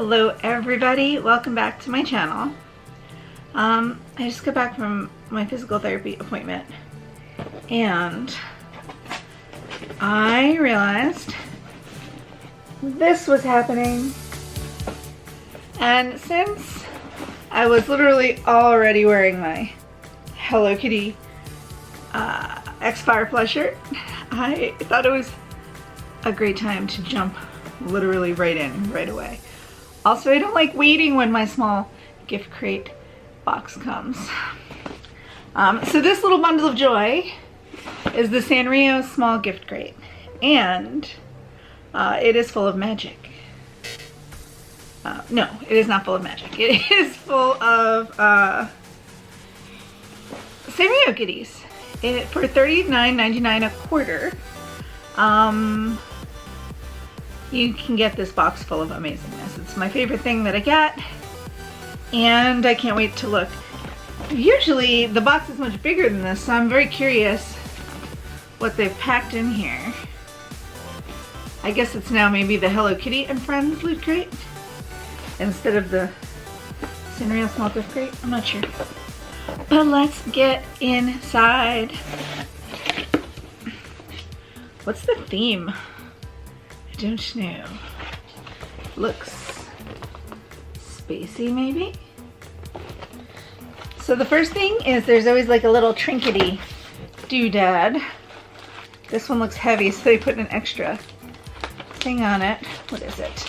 Hello everybody, welcome back to my channel. I just got back from my physical therapy appointment and I realized this was happening, and since I was literally already wearing my Hello Kitty X-Firefly shirt, I thought it was a great time to jump literally right in right away. Also, I don't like waiting when my small gift crate box comes. So this little bundle of joy is the Sanrio small gift crate, and it is full of magic. No, it is not full of magic. It is full of Sanrio kitties. For $39.99 a quarter. You can get this box full of amazingness. It's my favorite thing that I get, and I can't wait to look. Usually the box is much bigger than this, so I'm very curious what they've packed in here. I guess it's now maybe the Hello Kitty and Friends loot crate instead of the Sanrio small gift crate. I'm not sure. But let's get inside. What's the theme? I don't know. Looks spacey maybe? So the first thing is there's always like a little trinkety doodad. This one looks heavy, so they put an extra thing on it. What is it?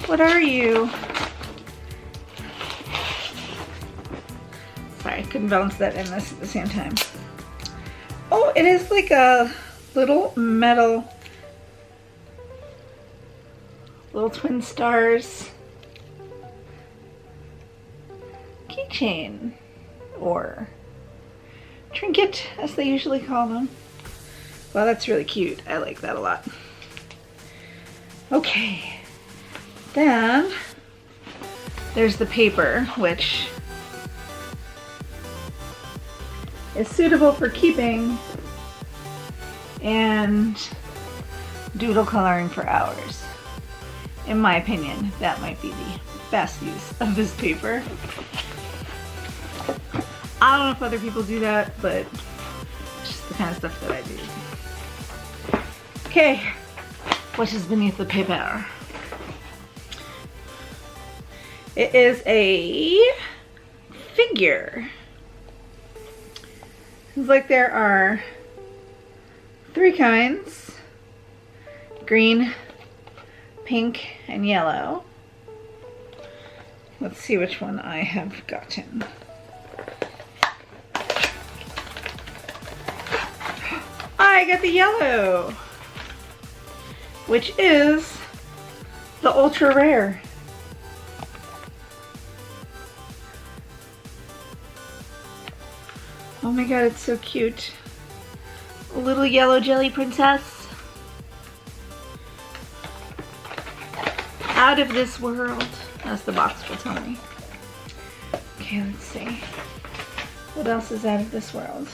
What are you? Sorry, I couldn't balance that in this at the same time. Oh, it is like a little metal, little twin stars keychain, or trinket as they usually call them. Well, that's really cute. I like that a lot. Okay, then there's the paper, which is suitable for keeping and doodle coloring for hours. In my opinion, that might be the best use of this paper. I don't know if other people do that, but it's just the kind of stuff that I do. Okay, what is beneath the paper? It is a figure. Seems like there are 3 kinds: green, pink, and yellow. Let's see which one I have gotten. I got the yellow, which is the ultra rare. Oh my god, it's so cute. A little yellow jelly princess. Out of this world, as the box will tell me. Okay, let's see. What else is out of this world?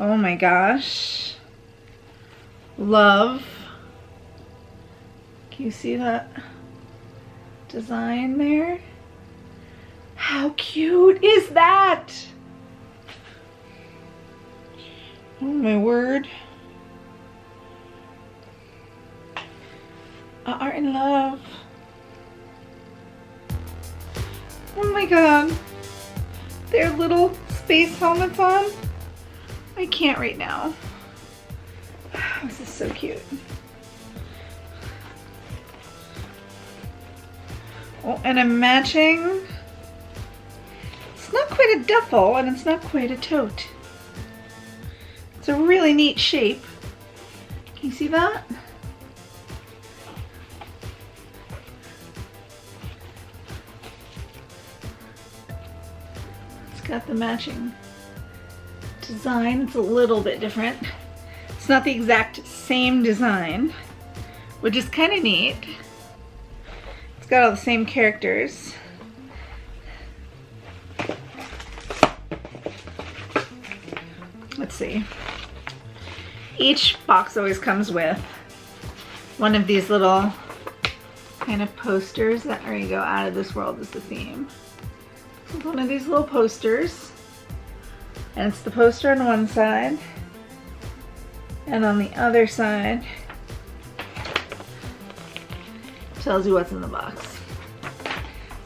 Oh my gosh. Love. Can you see that design there? How cute is that? Oh my word. Are in love. Oh my god. Their little space helmets on. I can't right now. This is so cute. Oh, and I'm matching. It's not quite a duffel, and it's not quite a tote. It's a really neat shape. Can you see that? It's got the matching design. It's a little bit different. It's not the exact same design, which is kind of neat. It's got all the same characters. Let's see. Each box always comes with one of these little kind of posters that are, you go, out of this world is the theme. So it's one of these little posters. And it's the poster on one side. And on the other side, tells you what's in the box.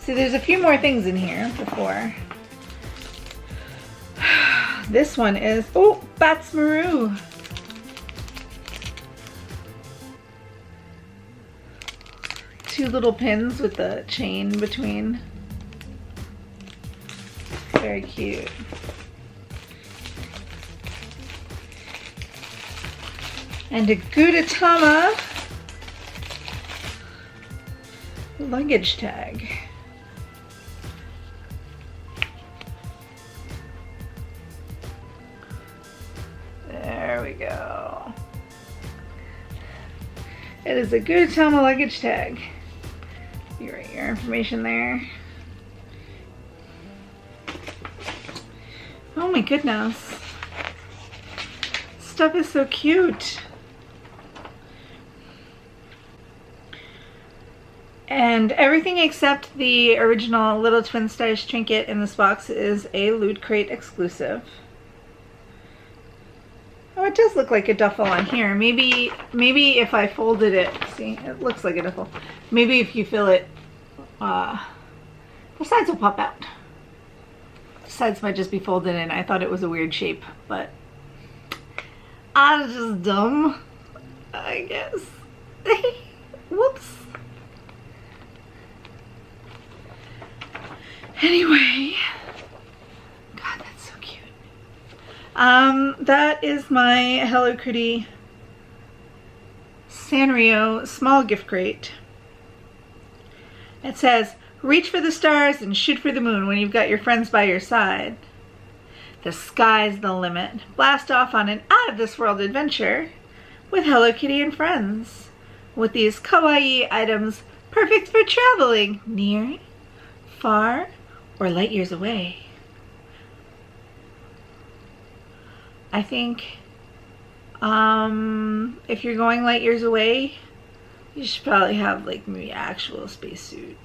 See, there's a few more things in here before. This one is, oh, Batsmaroo. Two little pins with the chain between. Very cute. And a Gudetama luggage tag. There we go. It is a Gudetama luggage tag. You write your information there. Oh my goodness. Stuff is so cute. And everything except the original Little Twin Stars trinket in this box is a Loot Crate exclusive. Oh, it does look like a duffel on here. Maybe if I folded it, see, it looks like a duffel. Maybe if you fill it, the sides will pop out. The sides might just be folded in. I thought it was a weird shape, but I was just dumb, I guess. Whoops. Anyway, God, that's so cute. That is my Hello Kitty Sanrio small gift crate. It says, reach for the stars and shoot for the moon when you've got your friends by your side. The sky's the limit. Blast off on an out-of-this-world adventure with Hello Kitty and friends. With these kawaii items perfect for traveling near, far, or light years away. I think if you're going light years away, you should probably have like maybe an actual spacesuit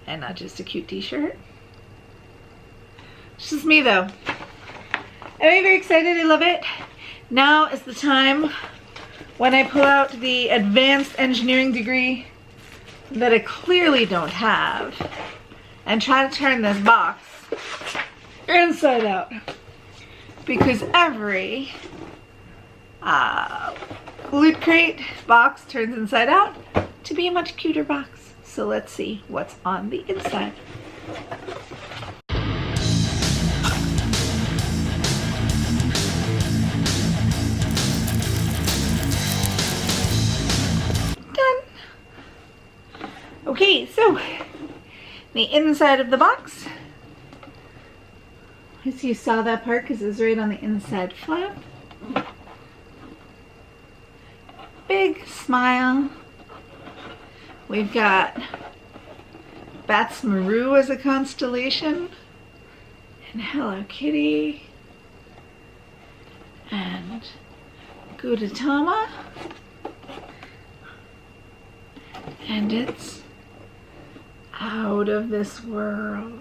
and not just a cute t-shirt. It's just me though. I'm very excited, I love it. Now is the time when I pull out the advanced engineering degree that I clearly don't have and try to turn this box inside out, because every Loot Crate box turns inside out to be a much cuter box. So let's see what's on the inside. Okay, so the inside of the box. I see you saw that part because it's right on the inside flap. Big smile. We've got Batsmaroo as a constellation, and Hello Kitty, and Gudetama, and it's out of this world.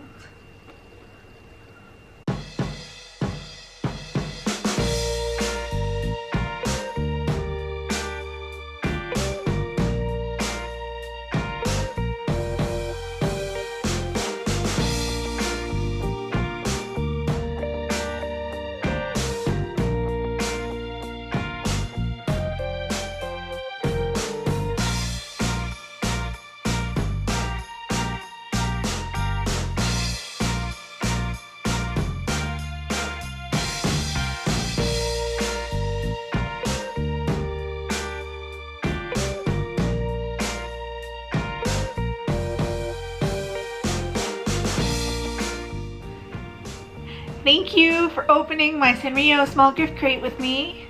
Thank you for opening my Sanrio small gift crate with me.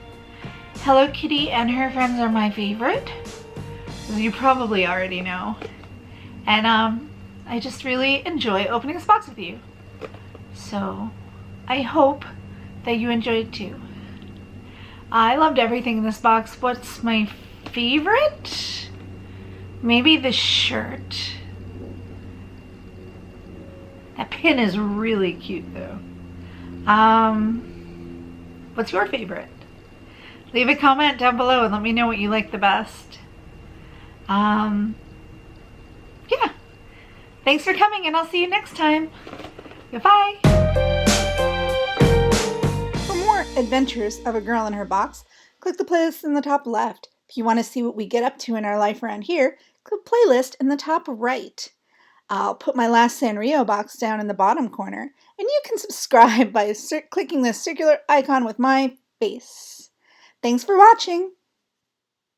Hello Kitty and her friends are my favorite, as you probably already know. And I just really enjoy opening this box with you. So I hope that you enjoyed too. I loved everything in this box. What's my favorite? Maybe the shirt. That pin is really cute though. What's your favorite? Leave a comment down below and let me know what you like the best. Yeah. Thanks for coming, and I'll see you next time. Goodbye. For more adventures of a girl and her box, click the playlist in the top left. If you want to see what we get up to in our life around here, click playlist in the top right. I'll put my last Sanrio box down in the bottom corner, and you can subscribe by clicking the circular icon with my face. Thanks for watching!